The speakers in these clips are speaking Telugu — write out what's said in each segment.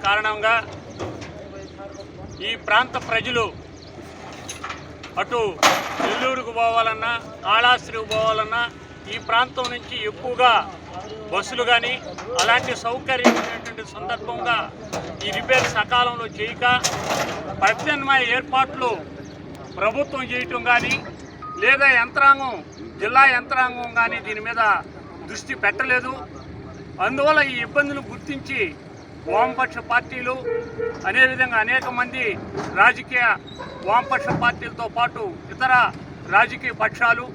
కారణంగా ఈ ప్రాంత ప్రజలు అటు నెల్లూరుకు పోవాలన్నా కాళహస్తికి పోవాలన్నా ఈ ప్రాంతం నుంచి ఎక్కువగా బస్సులు కానీ అలాంటి సౌకర్యం ఉన్నటువంటి సందర్భంగా ఈ రిపేర్ సకాలంలో చేయక ప్రత్యామ్నాయ ఏర్పాట్లు ప్రభుత్వం చేయటం కానీ లేదా యంత్రాంగం జిల్లా యంత్రాంగం కానీ దీని మీద దృష్టి పెట్టలేదు. అందువల్ల ఈ ఇబ్బందులు గుర్తించి వామపక్ష పార్టీలు అదేవిధంగా అనేక మంది రాజకీయ వామపక్ష పార్టీలతో పాటు ఇతర రాజకీయ పక్షాలు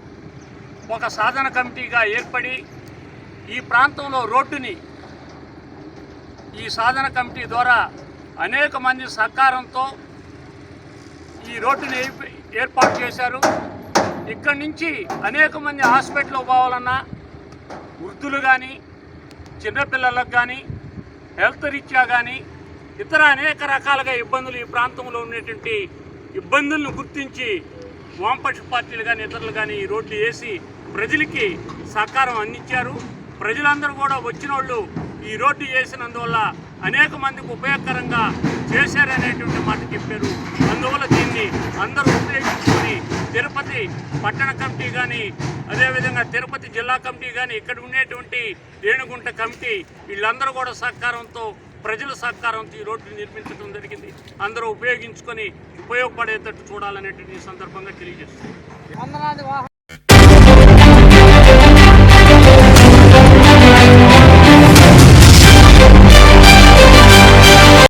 ఒక సాధన కమిటీగా ఏర్పడి ఈ ప్రాంతంలో రోడ్డుని ఈ సాధన కమిటీ ద్వారా అనేక మంది సహకారంతో ఈ రోడ్డుని ఏర్పాటు చేశారు. ఇక్కడి నుంచి అనేక మంది హాస్పిటల్కి పోవాలన్నా వృద్ధులు కానీ చిన్నపిల్లలకు కానీ హెల్త్ రీత్యా కానీ ఇతర అనేక రకాలుగా ఇబ్బందులు ఈ ప్రాంతంలో ఉండేటువంటి ఇబ్బందులను గుర్తించి వామపక్ష పార్టీలు కానీ ఇతరులు కానీ ఈ రోడ్లు వేసి ప్రజలకి సహకారం అందించారు. ప్రజలందరూ కూడా వచ్చిన వాళ్ళు ఈ రోడ్డు చేసినందువల్ల అనేక మందికి ఉపయోగకరంగా చేశారనేటువంటి మాట చెప్పారు. అందువల్ల దీన్ని అందరూ ఉపయోగించుకొని తిరుపతి పట్టణ కమిటీ కానీ అదేవిధంగా తిరుపతి జిల్లా కమిటీ కానీ ఇక్కడ ఉండేటువంటి రేణుగుంట కమిటీ వీళ్ళందరూ కూడా సహకారంతో ప్రజల సహకారంతో ఈ రోడ్డు నిర్మించడం జరిగింది. అందరూ ఉపయోగించుకొని ఉపయోగపడేటట్టు చూడాలనేటువంటి సందర్భంగా తెలియజేస్తుంది.